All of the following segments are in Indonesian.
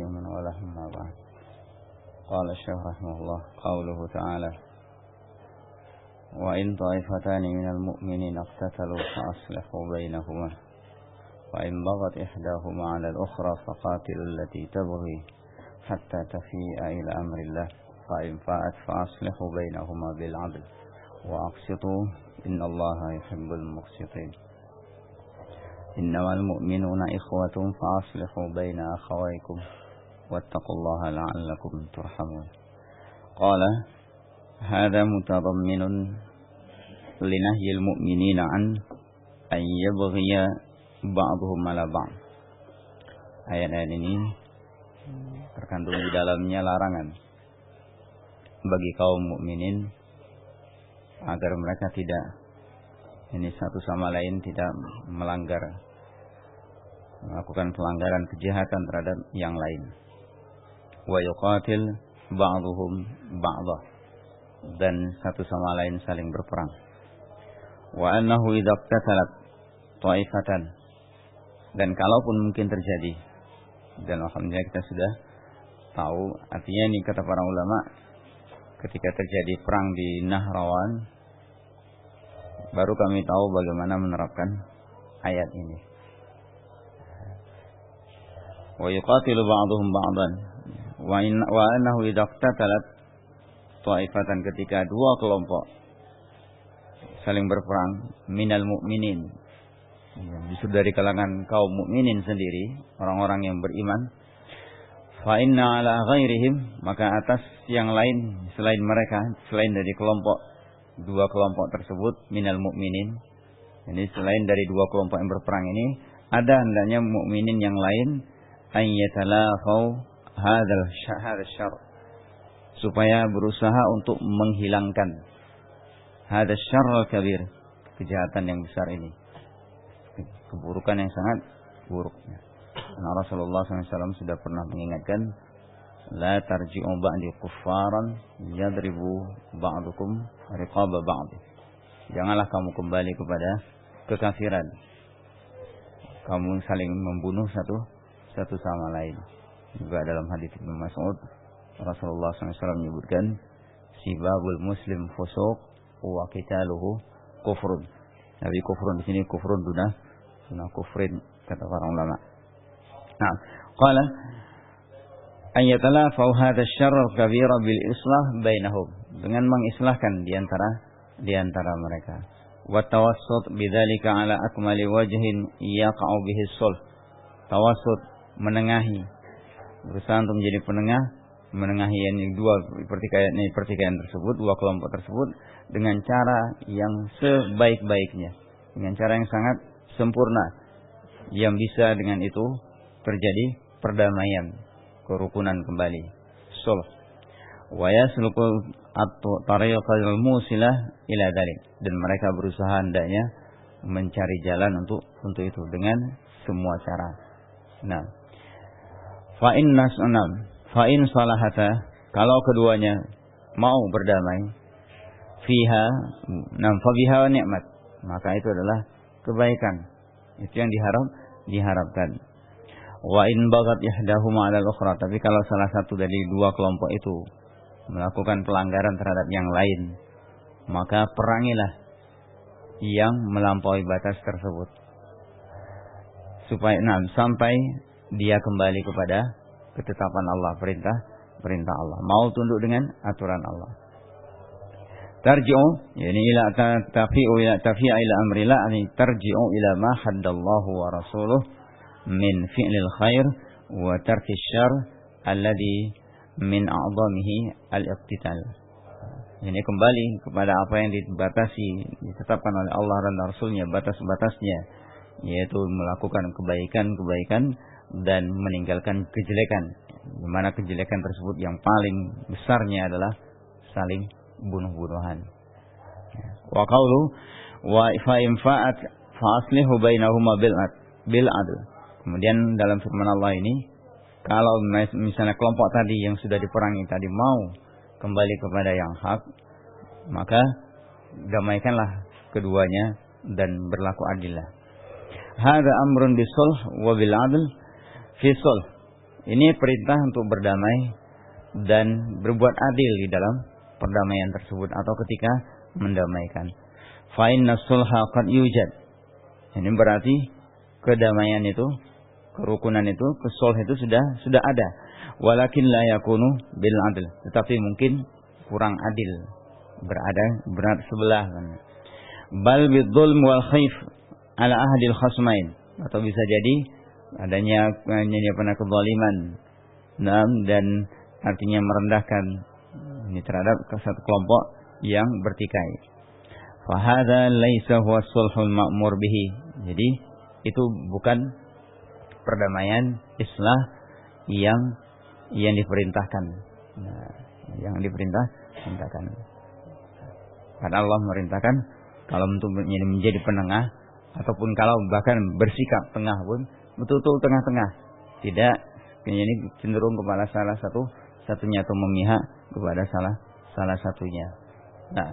ومن والاه أما بعد. قال الشيخ رحمه الله قوله تعالى: وإن طائفتان من المؤمنين اقتتلوا فأصلحوا بينهما وإن بغت إحداهما على الأخرى فقاتلوا التي تبغي حتى تفيء إلى أمر الله فإن فاءت فأصلحوا بينهما بالعدل وأقسطوا إن الله يحب المقسطين. إنما المؤمنون إخوة فأصلحوا بين أخويكم واتقوا الله لعلكم ترحمون. قال: هذا متضمن لنهي المؤمنين عن أن يبغي بعضهم على بعض. Ayat-ayat ini terkandung di dalamnya larangan bagi kaum mukminin agar mereka tidak satu sama lain tidak melakukan pelanggaran kejahatan terhadap yang lain. Wa yuqatil ba'dhum ba'dha, dan satu sama lain saling berperang. Wa annahu idza qatalat ta'ifatan, dan kalaupun mungkin terjadi, dan alhamdulillah kita sudah tahu artinya ini kata para ulama, ketika terjadi perang di Nahrawan baru kami tahu bagaimana menerapkan ayat ini. Wa yuqatilu ba'dhum ba'dan wa annahu idza qatalat ta'ifatan, ketika dua kelompok saling berperang, minal mu'minin, justru dari kalangan kaum mukminin sendiri, orang-orang yang beriman, fa inna ala ghairihim, maka atas yang lain selain mereka, selain dari dua kelompok tersebut, minal mu'minin, ini selain dari dua kelompok yang berperang ini, ada hendaknya mukminin yang lain, an yatalafau hadzal syarr, supaya berusaha untuk menghilangkan hadzal syarr kabir, kejahatan yang besar ini, keburukan yang sangat buruk. Karena Rasulullah SAW sudah pernah mengingatkan, la tarji'u ba'di kuffaran yadribu ba'dukum riqaba ba'd. Janganlah kamu kembali kepada kekafiran, kamu saling membunuh satu sama lain. Juga dalam hadis Ibnu Mas'ud, Rasulullah SAW menyebutkan, sibabul muslim fusuq wa qitaluhu kufrun. Nabi kufrun di sini kufrun duna kufrin, kata para ulama. Nah, qala an yatalafau hadha asy-syarr al-kabira bil islah bainahum, dengan mengislahkan di antara mereka. Wa tawassut bidzalika ala akmali wajhin yaqa'u bihi sulh. Tawassut, menengahi, berusaha untuk menjadi menengahi yang dua pertikaian tersebut, dua kelompok tersebut, dengan cara yang sebaik-baiknya, dengan cara yang sangat sempurna, yang bisa dengan itu terjadi perdamaian, kerukunan kembali, sulh. Wa yasluku at-tariqal musilah ila dzalik, dan mereka berusaha hendaknya mencari jalan untuk itu dengan semua cara. Nah, fa in salahata, kalau keduanya mau berdamai, fiha fa biha wa ni'mat, maka itu adalah kebaikan, itu yang diharapkan. Wa in bagat ihdahuma 'alal ukhra, tapi kalau salah satu dari dua kelompok itu melakukan pelanggaran terhadap yang lain, maka perangilah yang melampaui batas tersebut, supaya sampai dia kembali kepada ketetapan Allah, perintah Allah, mau tunduk dengan aturan Allah. Tarji'u, yani ila tafi'u ila amrillah, yani tarji'u ila ma haddallahu wa rasuluh min fi'lil khair wa tarkis syarr alladhi min a'zamihi al-iqtital. Ini kembali kepada apa yang ditetapkan oleh Allah dan Rasulnya, batas-batasnya, yaitu melakukan kebaikan dan meninggalkan kejelekan, di mana kejelekan tersebut yang paling besarnya adalah saling bunuh-bunuhan. Wa qawlu wa fa in fa'at fa aslihu bainahuma bil adl. Kemudian dalam firman Allah ini, kalau misalnya kelompok tadi yang sudah diperangi tadi mau kembali kepada yang hak, maka damaikanlah keduanya dan berlaku adillah. Hadza amrun bisulh wa bil adl fi sulh. Ini perintah untuk berdamai dan berbuat adil di dalam perdamaian tersebut atau ketika mendamaikan. Fa inna sulha qad yujad. Ini berarti kedamaian itu, kerukunan itu, kesulh itu sudah ada. Walakin la yakunu bil adl. Tetapi mungkin kurang adil. Berat sebelah kan. Bal bidzulm wal khaif ala ahadil khasmain. Atau bisa jadi adanya kezaliman. Dan artinya merendahkan ini terhadap satu kelompok yang bertikai. Fa hadza laisa huwa sulhul ma'mur bihi. Jadi itu bukan perdamaian islah yang diperintahkan. Nah, yang diperintahkan. Karena Allah merintahkan kalau untuk menjadi penengah ataupun kalau bahkan bersikap tengah pun betul-betul tengah-tengah. Tidak ini cenderung kepada salah satunya atau memihak kepada salah satunya. Nah,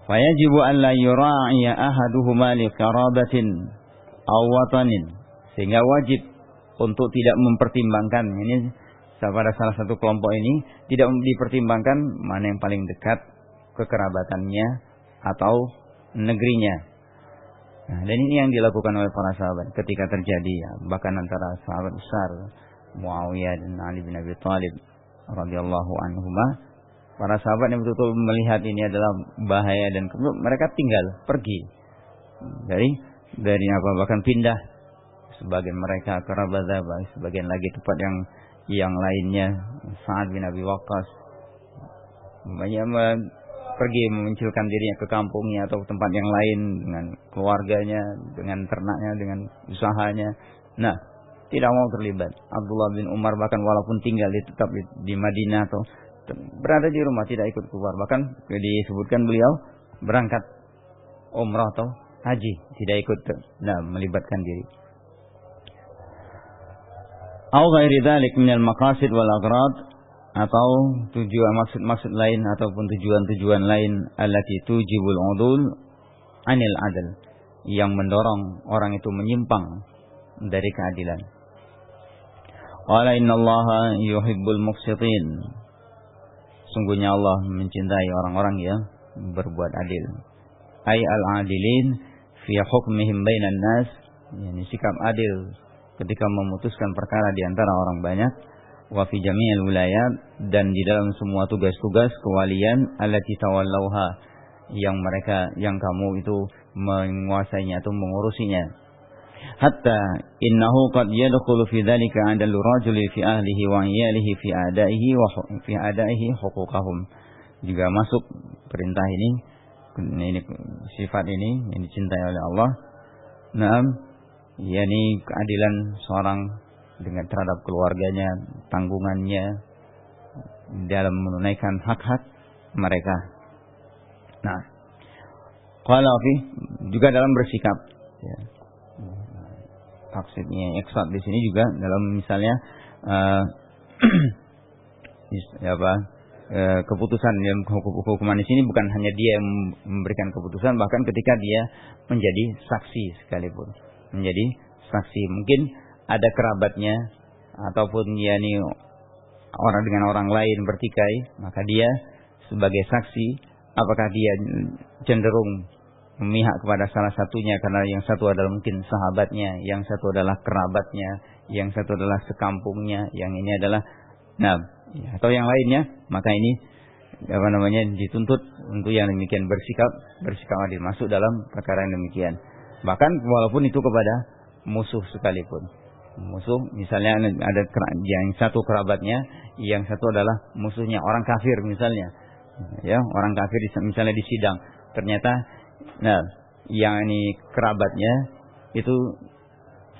fa yajibu an la yura'iya ahaduhuma li qarabatin aw watanin. Sehingga wajib untuk tidak mempertimbangkan ini pada salah satu kelompok ini tidak dipertimbangkan mana yang paling dekat kekerabatannya atau negerinya. Nah, dan ini yang dilakukan oleh para sahabat ketika terjadi bahkan antara sahabat besar Muawiyah dan Ali bin Abi Thalib radhiyallahu anhuma. Para sahabat yang betul-betul melihat ini adalah bahaya dan mereka tinggal pergi dari bahkan pindah. Sebagian mereka ke Rabazah, sebagian lagi tempat yang lainnya. Sa'ad bin Abi Waqqas banyak pergi memunculkan dirinya ke kampungnya atau tempat yang lain dengan keluarganya, dengan ternaknya, dengan usahanya. Nah, tidak mau terlibat. Abdullah bin Umar bahkan walaupun tinggal tetap di Madinah atau berada di rumah tidak ikut keluar. Bahkan disebutkan beliau berangkat umrah atau haji tidak ikut melibatkan diri. Atau ghairi dzalik minal maqasid wal aghrad, atau tujuan maksud lain ataupun tujuan lain allati tujibul udul anil adl, yang mendorong orang itu menyimpang dari keadilan. Qala innallaha yuhibbul muqsitin. Sungguhnya Allah mencintai orang-orang yang berbuat adil. Ay al-adilin fi hukmihim bainan nas, yakni sikap adil ketika memutuskan perkara di antara orang banyak, wa fi jami'il wilayat, dan di dalam semua tugas-tugas kewalian allati tawallauha, yang kamu itu menguasainya atau mengurusinya. Hatta innahu qad yadkhulu fi dzalika 'adlu rajuli fi ahlihi wa 'iyalihi fi adaihi huquqahum. Juga masuk perintah ini sifat ini yang dicintai oleh Allah. Naam, yakni keadilan seorang dengan terhadap keluarganya, tanggungannya dalam menunaikan hak-hak mereka. Nah, qala fi juga dalam bersikap, ya. Maksudnya eksat di sini juga dalam misalnya keputusan yang hukuman di sini bukan hanya dia yang memberikan keputusan, bahkan ketika dia menjadi saksi sekalipun. Menjadi saksi, mungkin ada kerabatnya ataupun yakni orang dengan orang lain bertikai, maka dia sebagai saksi, apakah dia cenderung memihak kepada salah satunya karena yang satu adalah mungkin sahabatnya, yang satu adalah kerabatnya, yang satu adalah sekampungnya, yang ini adalah atau yang lainnya, maka ini dituntut untuk yang demikian bersikap adil, masuk dalam perkara yang demikian. Bahkan walaupun itu kepada musuh sekalipun. Musuh misalnya ada yang satu kerabatnya, yang satu adalah musuhnya, orang kafir misalnya. Ya, orang kafir misalnya di sidang, ternyata yang ini kerabatnya itu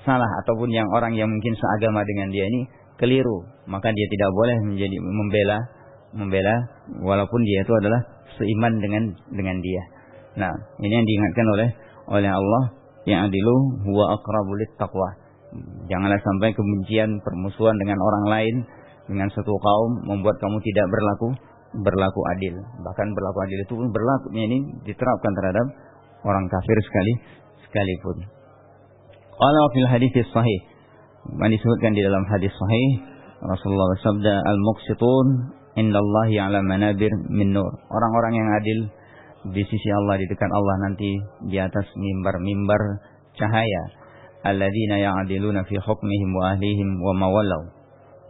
salah, ataupun yang orang yang mungkin seagama dengan dia ini keliru, maka dia tidak boleh menjadi membela walaupun dia itu adalah seiman dengan dia. Nah, ini yang diingatkan oleh Allah, yang adilu huwa aqrabu lit taqwa. Janganlah sampai kebencian, permusuhan dengan orang lain, dengan satu kaum membuat kamu tidak berlaku adil. Bahkan berlaku adil itu pun ini diterapkan terhadap orang kafir sekalipun. Qala fil hadits sahih, Disebutkan di dalam hadis sahih Rasulullah bersabda, al-muqsitun indallahi ala manabir min nur. Orang-orang yang adil di sisi Allah, di dekat Allah nanti di atas mimbar-mimbar cahaya. Alladzina ya'diluna fi hukmihim wa ahlihim wa mawallaw.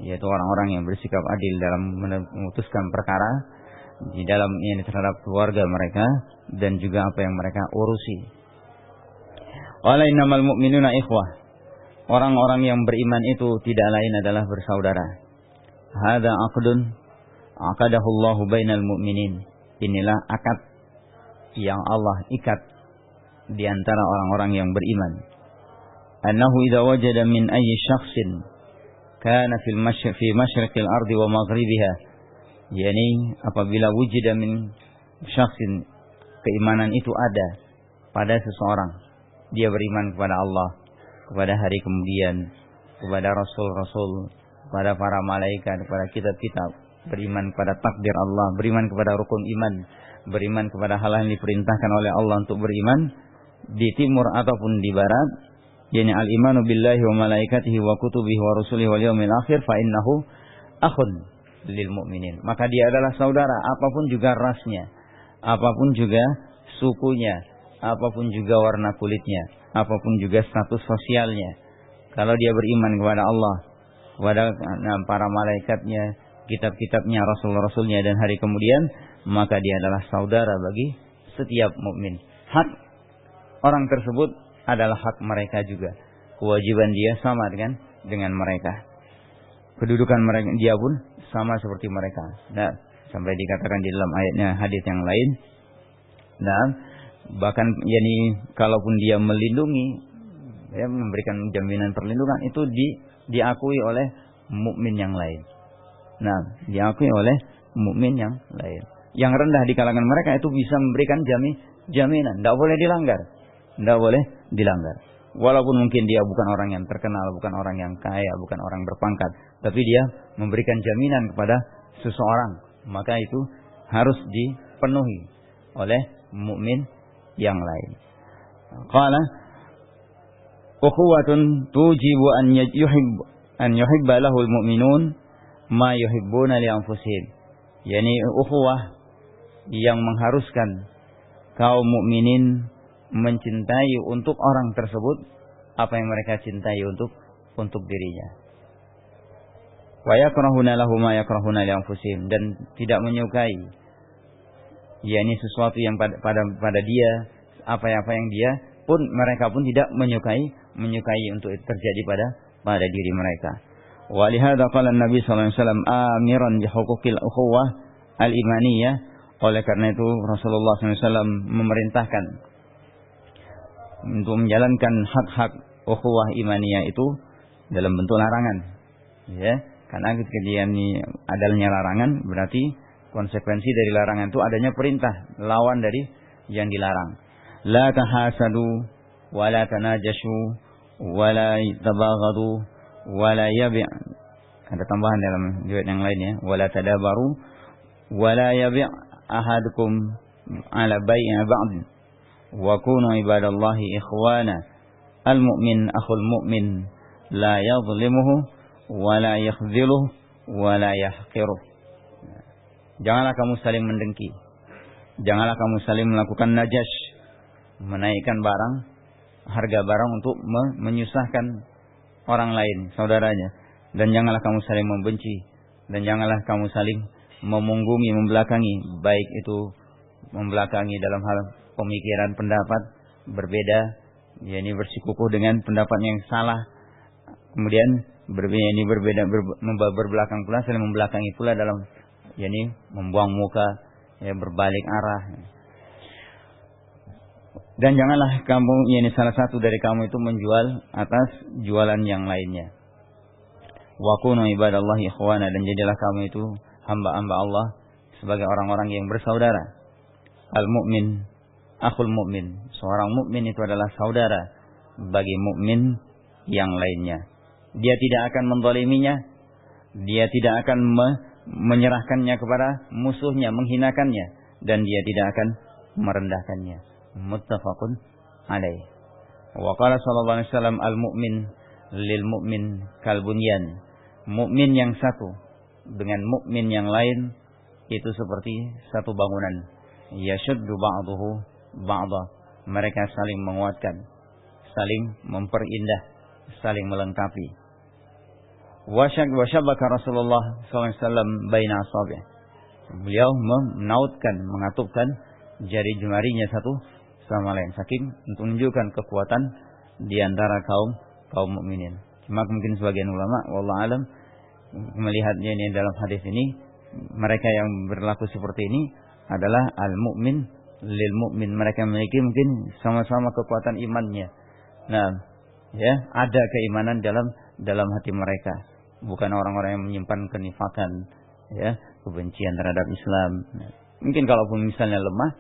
Yaitu orang-orang yang bersikap adil dalam memutuskan perkara di dalam ini terhadap keluarga mereka dan juga apa yang mereka urusi. Wala innamal mu'minuna ikhwah. Orang-orang yang beriman itu tidak lain adalah bersaudara. Hadza aqdun aqadahu Allahu bainal mu'minin. Inilah akad yang Allah ikat di antara orang-orang yang beriman. Annahu idza wajada min ayyi syakhsin kana fi masyriqil ardi wa maghribiha. Yani apabila wujida min syakhsin, keimanan itu ada pada seseorang, dia beriman kepada Allah, kepada hari kemudian, kepada rasul-rasul, kepada para malaikat, kepada kitab-kitab, beriman kepada takdir Allah, beriman kepada rukun iman, beriman kepada hal yang diperintahkan oleh Allah untuk beriman di timur ataupun di barat, yakni al-imanu billahi wa malaikatihi wa kutubihi wa rusulihi wal yaumil akhir, fa innahu akhun lil mu'minin. Maka dia adalah saudara, apapun juga rasnya, apapun juga sukunya, apapun juga warna kulitnya, apapun juga status sosialnya. Kalau dia beriman kepada Allah, kepada para malaikatnya, kitab-kitabnya, rasul-rasulnya dan hari kemudian, maka dia adalah saudara bagi setiap mukmin. Hak orang tersebut adalah hak mereka juga. Kewajiban dia sama dengan mereka. Kedudukan mereka dia pun sama seperti mereka. Nah, sampai dikatakan di dalam ayatnya hadis yang lain. Nah, bahkan yani kalaupun dia melindungi, ya, memberikan jaminan perlindungan itu diakui oleh mukmin yang lain. Nah, diakui oleh mukmin yang lain. Yang rendah di kalangan mereka itu bisa memberikan jaminan, tidak boleh dilanggar. Tidak boleh dilanggar. Walaupun mungkin dia bukan orang yang terkenal, bukan orang yang kaya, bukan orang berpangkat, tapi dia memberikan jaminan kepada seseorang, maka itu harus dipenuhi oleh mukmin yang lain. Qala ukhuwatun tujibu an yuhibba lahu al-mu'minun ma yuhibbuna li anfusihim. Yani ukhuwah yang mengharuskan kaum mukminin mencintai untuk orang tersebut apa yang mereka cintai untuk dirinya. Wa yakrahuna lahu ma yakrahuna li anfusihim, dan tidak menyukai yakni sesuatu yang pada dia apa yang dia pun mereka pun tidak menyukai untuk terjadi pada diri mereka. Wa lihadza qala Nabi sallallahu alaihi wasallam amiran bi huquqil ukhuwah al-imaniyah. Oleh karena itu Rasulullah SAW memerintahkan untuk menjalankan hak-hak ukhuwah imaniyah itu dalam bentuk larangan, ya, karena ketika dia adanya larangan berarti konsekuensi dari larangan itu adanya perintah lawan dari yang dilarang. La tahasadu wa la tanajashu wa la tabaghadu wa la yabi'. Ada tambahan dalam riwayat yang lain ya, wa la tadabaru wa la yabi' ahadukum ala bai'i ba'd wa kunu ibadallahi ikhwana. Al-mu'min akhul mu'min la yadhlimuhu wa la yakhziluhu wa la yahqiruh. Janganlah kamu saling mendengki, janganlah kamu saling melakukan najash, menaikkan harga barang untuk menyusahkan orang lain, saudaranya, dan janganlah kamu saling membenci, dan janganlah kamu saling memunggungi, membelakangi, baik itu membelakangi dalam hal pemikiran pendapat berbeda, yakni bersikukuh dengan pendapat yang salah, kemudian berbelakang pula, saling membelakangi pula dalam yakni membuang muka, ya, berbalik arah. Dan janganlah kamu, yakni salah satu dari kamu itu menjual atas jualan yang lainnya. Wa kunu ibadallahi ikhwana, dan jadilah kamu itu hamba-hamba Allah sebagai orang-orang yang bersaudara. Al-mu'min akhul mu'min, seorang mukmin itu adalah saudara bagi mukmin yang lainnya. Dia tidak akan menzaliminya, dia tidak akan menyerahkannya kepada musuhnya, menghinakannya, dan dia tidak akan merendahkannya. Muttafaqun alaih. Wa qala sallallahu alaihi wasallam al-mu'min lil mu'min kal bunyan. Mukmin yang satu dengan mukmin yang lain itu seperti satu bangunan. Yashuddu ba'duhu ba'da. Mereka saling menguatkan, saling memperindah, saling melengkapi. Wasyabaka Rasulullah SAW baina asabi'. Beliau menautkan, mengatupkan jari jemarinya satu sama lain, saking untuk menunjukkan kekuatan di antara kaum mukminin. Cuma mungkin sebagian ulama, wallahu alam, melihatnya ini dalam hadis ini, mereka yang berlaku seperti ini adalah al-mu'min lil mu'min. Mereka memiliki mungkin sama-sama kekuatan imannya. Nah, ya, ada keimanan dalam hati mereka. Bukan orang-orang yang menyimpan kenifakan, ya, kebencian terhadap Islam. Nah, mungkin kalaupun misalnya lemah,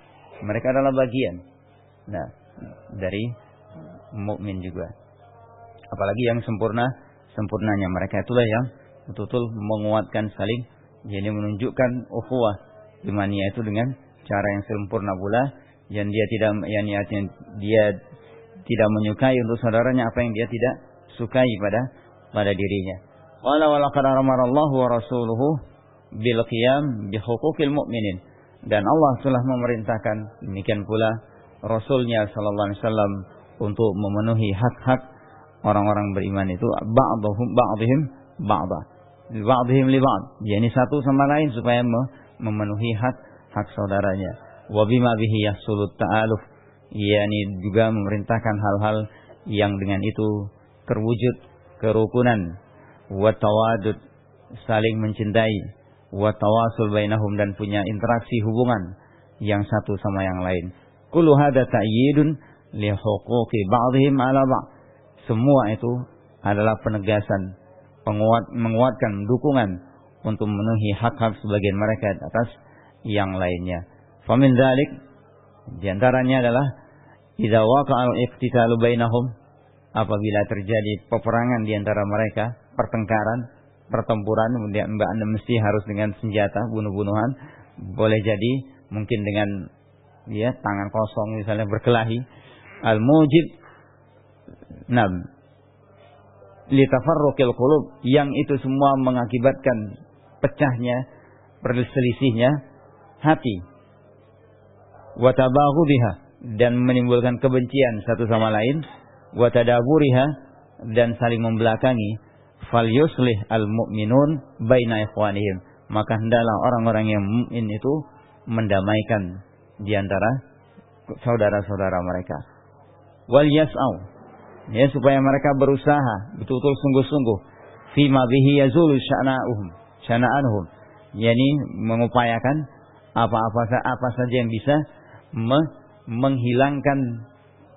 mereka adalah bagian, nah, dari mukmin juga. Apalagi yang sempurnanya mereka itulah yang betul-betul menguatkan saling, jadi menunjukkan ukhuwah imannya itu dengan cara yang sempurna pula, yang dia tidak menyukai untuk saudaranya apa yang dia tidak sukai pada dirinya. Qala wa laqad amarallahu wa rasuluhu bil qiyam bi huquqil mu'minin. Dan Allah telah memerintahkan, demikian pula Rasulnya sallallahu alaihi wasallam, untuk memenuhi hak-hak orang-orang beriman itu, ba'dihim li ba'd. Yani satu sama lain supaya memenuhi hak saudaranya. Wa bima bihi yahsulut ta'aluf. Yani juga memerintahkan hal-hal yang dengan itu terwujud kerukunan, wa tawadud, saling mencintai, wa tawasul bainahum, dan punya interaksi hubungan yang satu sama yang lain. Kullu hadza ta'yidun li huquqi ba'dihim 'ala ba'd. Semua itu adalah penegasan, menguatkan dukungan untuk memenuhi hak-hak sebagian mereka atas yang lainnya. Fa min dzalik, di antaranya adalah idza waqa'a al-iqtitalu bainahum, apabila terjadi peperangan di antara mereka, pertempuran, kemudian mesti harus dengan senjata, bunuh-bunuhan, boleh jadi mungkin dengan tangan kosong misalnya berkelahi, al-mujib li tafarruqil qulub, yang itu semua mengakibatkan pecahnya, perselisihnya hati, wa tabaghudhiha, dan menimbulkan kebencian satu sama lain, wa tadaburiha, dan saling membelakangi. Fal yuslih al mu'minun baina ikhwanihim, maka hendaklah orang-orang yang mukmin itu mendamaikan di antara saudara-saudara mereka. Wal yas'au, ya, supaya mereka berusaha betul-betul sungguh-sungguh, fima bihi yazulu syana'anuhum, yakni mengupayakan apa saja yang bisa menghilangkan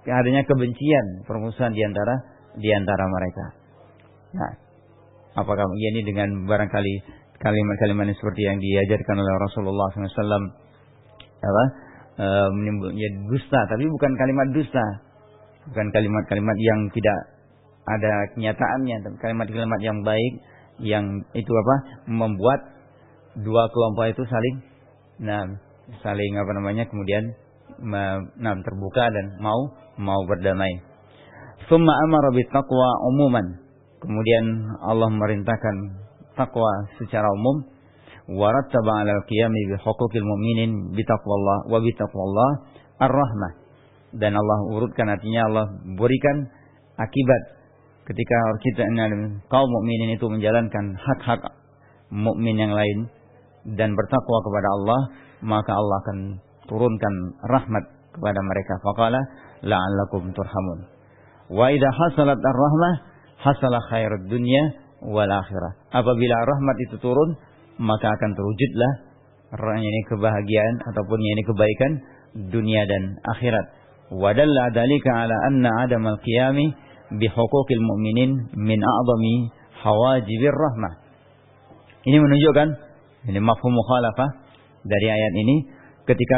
adanya kebencian, permusuhan di antara mereka. Nah, apakah ini dengan barangkali kalimat-kalimat seperti yang diajarkan oleh Rasulullah SAW, menimbulkan dusta, tapi bukan kalimat dusta, bukan kalimat-kalimat yang tidak ada kenyataannya, tapi kalimat-kalimat yang baik, yang itu membuat dua kelompok itu saling kemudian terbuka dan mau berdamai. Summa amara bittaqwa umuman, kemudian Allah memerintahkan takwa secara umum. Warattaba 'alal qiyami bi huquqil mu'minin bitaqwallah wa bitaqwallah ar-rahmah, dan Allah urutkan, artinya Allah berikan akibat ketika kaum mukminin itu menjalankan hak-hak mukmin yang lain dan bertakwa kepada Allah, maka Allah akan turunkan rahmat kepada mereka. Faqala la'allakum turhamun. Wa idza hasalat ar-rahmah hasala khairud dunya wal akhirah. Apabila rahmat itu turun, maka akan terwujudlah ini kebahagiaan ataupun ini kebaikan dunia dan akhirat. Wa dalla dzalika ala anna adamal qiyami bi huquqil mu'minin min a'zami hawajibir rahmah. Ini menunjukkan ini mafhum mukhalafah dari ayat ini, ketika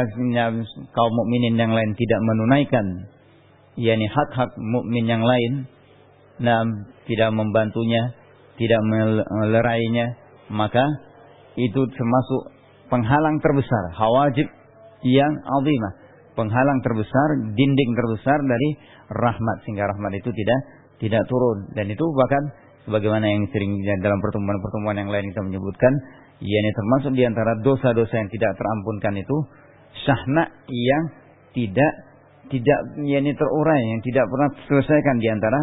kaum mukminin yang lain tidak menunaikan yakni hak-hak mukmin yang lain, tidak membantunya, tidak melerainya, maka itu termasuk penghalang terbesar, hawajib yang azimah, penghalang terbesar, dinding terbesar dari rahmat, sehingga rahmat itu tidak turun. Dan itu bahkan sebagaimana yang sering dalam pertemuan-pertemuan yang lain kita menyebutkan, yakni termasuk di antara dosa-dosa yang tidak terampunkan itu syahna yang tidak yakni terurai, yang tidak pernah selesaikan di antara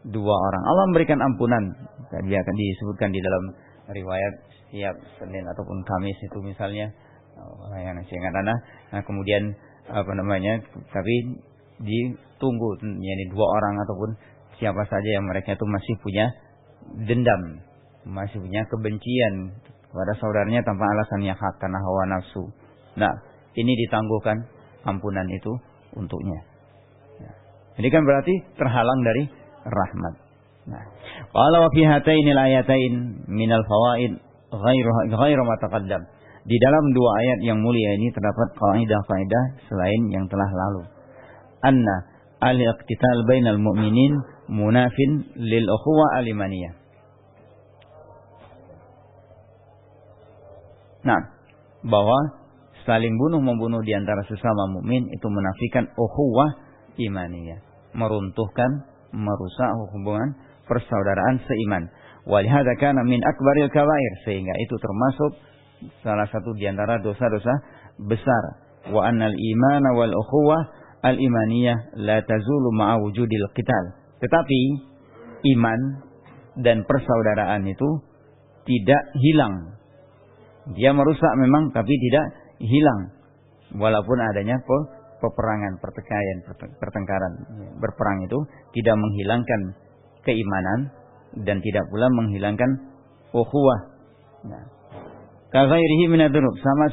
dua orang. Allah memberikan ampunan. Tadi akan disebutkan di dalam riwayat setiap Senin ataupun Kamis itu misalnya, yang saya ingat nah kemudian tapi ditunggu yakni dua orang ataupun siapa saja yang mereka itu masih punya dendam, masih punya kebencian kepada saudaranya tanpa alasan yang hak karena hawa nafsu. Nah, ini ditangguhkan ampunan itu untuknya. Ini kan berarti terhalang dari rahmat. Nah, qala wa fi hatainil ayatain minal fawaid ghairu ma taqaddam. Di dalam dua ayat yang mulia ini terdapat kaidah-kaidah selain yang telah lalu. Anna al-iqtital bainal mu'minin munafin lil ukhuwah al-imaniyah. Nah, bahwa saling bunuh-membunuh di antara sesama mukmin itu menafikan ukhuwah imaniyah, meruntuhkan, merusak hubungan persaudaraan seiman. Walihada kana min akbaril kabair, sehingga itu termasuk salah satu di antara dosa-dosa besar. Wa annal imana wal ukhuwah al imaniyah la tazulu ma'a wujudil qital. Tetapi iman dan persaudaraan itu tidak hilang. Dia merusak memang, tapi tidak hilang walaupun adanya peperangan, pertengkaran. Berperang itu tidak menghilangkan keimanan dan tidak pula menghilangkan ukhuwah. Nah, kaghairihi minadzunub, sama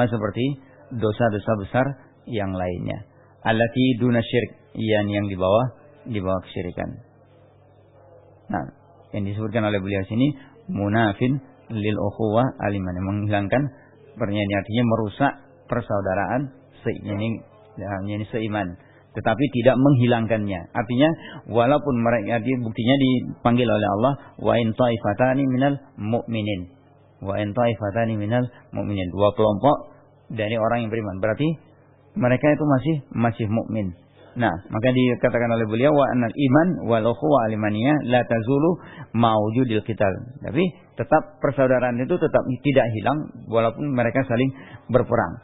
seperti dosa-dosa besar yang lainnya. Allati duna syirik, yang di bawah kesyirikan. Nah, yang disebutkan oleh beliau sini munafin lil ukhuwah aliman, menghilangkan pernyanyi, artinya merusak persaudaraan seiman, tetapi tidak menghilangkannya. Artinya walaupun mereka, buktinya dipanggil oleh Allah wa in taifatani minal mu'minin, dua kelompok dari orang yang beriman, berarti mereka itu masih mukmin. Nah, maka dikatakan oleh beliau wa annal iman wal ukhuwah alimaniyah la tazulu ma'wujudil qital. Tapi tetap persaudaraan itu tetap tidak hilang walaupun mereka saling berperang.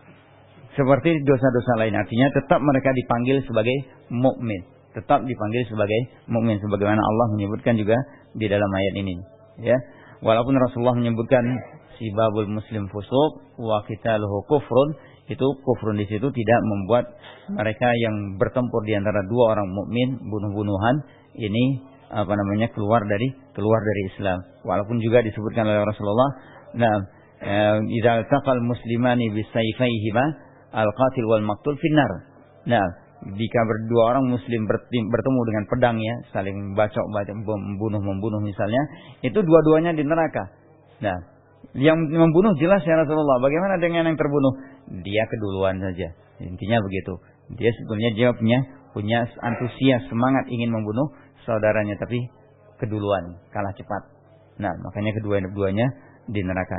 Seperti dosa-dosa lain, artinya tetap mereka dipanggil sebagai mukmin, sebagaimana Allah menyebutkan juga di dalam ayat ini, ya. Walaupun Rasulullah menyebutkan sibabul muslim fusuq wa qitaluhu kufrun, itu kufrun di situ tidak membuat mereka yang bertempur di antara dua orang mukmin bunuh-bunuhan ini keluar dari Islam. Walaupun juga disebutkan oleh Rasulullah, nah, idza taqal muslimani bisayfayhima al-qatil wal maqtul finnar. Nah, jika dua orang muslim bertemu dengan pedangnya, saling bacok-bacok, membunuh misalnya, itu dua-duanya di neraka. Nah, yang membunuh jelas ya Rasulullah. Bagaimana dengan yang terbunuh? Dia keduluan saja. Intinya begitu. Dia sebetulnya punya antusias, semangat ingin membunuh saudaranya, tapi keduluan, kalah cepat. Nah, makanya kedua-duanya di neraka.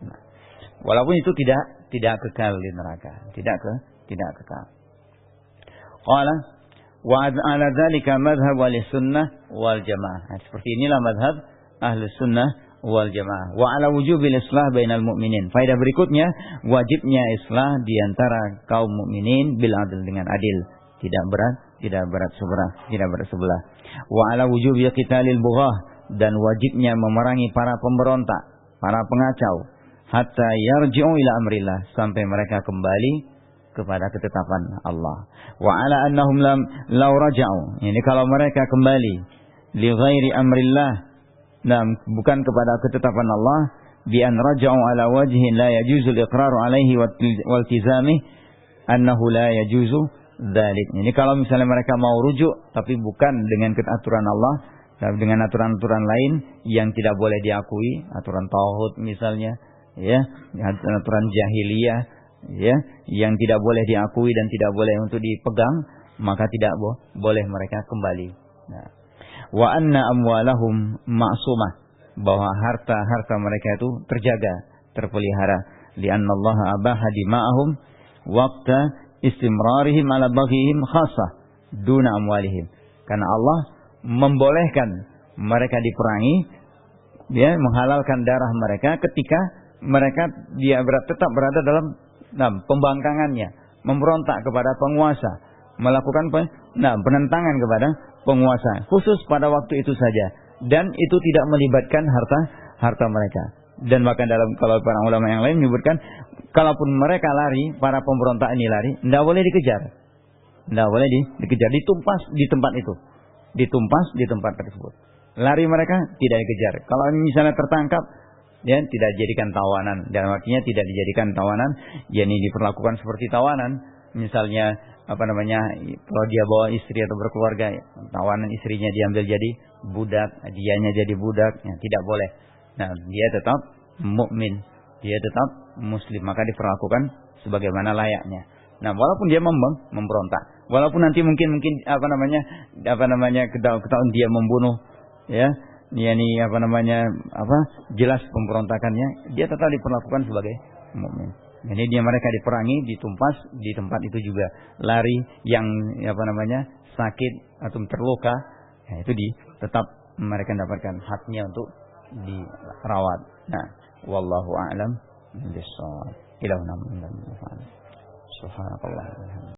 Nah, walaupun itu tidak kekal di neraka, tidak kekal. Qala wa ala dzalika madhhab ahli sunnah wal jamaah. Seperti inilah madhab ahli sunnah wal jamaah. Wa ala wujubil islah bainal mu'minin. Faedah berikutnya, wajibnya islah di antara kaum mukminin bil adl, dengan adil, tidak berat sebelah. Wa ala wujubi qitalil bughah, dan wajibnya memerangi para pemberontak, para pengacau, hatta yarji'u ila amrillah, sampai mereka kembali kepada ketetapan Allah. Wa ala annahum law raja'u, ini kalau mereka kembali li ghairi amrillah, nah, bukan kepada ketetapan Allah, bi an raja'u ala wajhin la yajuzu al-iqraru alaihi wal tizamih annahu la yajuzu dzalik. Ini kalau misalnya mereka mau rujuk tapi bukan dengan aturan Allah, tapi dengan aturan-aturan lain yang tidak boleh diakui, aturan tauhid misalnya, ya, aturan jahiliyah, ya, yang tidak boleh diakui dan tidak boleh untuk dipegang, maka tidak boleh mereka kembali. Nah, wa anna amwalahum ma'sumah, bahwa harta mereka itu terjaga, terpelihara. Lianna Allah abaha dima'ahum waqta istimrarihim ala baghihim khassah, duna amwalihim. Karena Allah membolehkan mereka diperangi, dia menghalalkan darah mereka ketika mereka tetap berada dalam pembangkangannya, memberontak kepada penguasa, melakukan penentangan kepada penguasa, khusus pada waktu itu saja, dan itu tidak melibatkan harta mereka. Dan bahkan kalau para ulama yang lain menyebutkan, kalaupun mereka lari, para pemberontak ini lari, tidak boleh dikejar, ditumpas di tempat itu, ditumpas di tempat tersebut. Lari mereka tidak dikejar. Kalau misalnya tertangkap, dia tidak dijadikan tawanan, dan artinya tidak dijadikan tawanan, yakni diperlakukan seperti tawanan. Misalnya kalau dia bawa istri atau berkeluarga, tawanan istrinya diambil jadi budak, dianya jadi budak, ya, tidak boleh. Nah, dia tetap mukmin, dia tetap muslim, maka diperlakukan sebagaimana layaknya. Nah, walaupun dia memberontak, walaupun nanti mungkin ketahuan dia membunuh, ya, jelas pemberontakannya, dia tetap diperlakukan sebagai mukmin. Jadi mereka diperangi, ditumpas di tempat itu juga. Lari yang sakit atau terluka, ya, itu tetap mereka mendapatkan haknya untuk dirawat. Nah, wallahu a'lam bishawab. Ilahuna subhanakallah.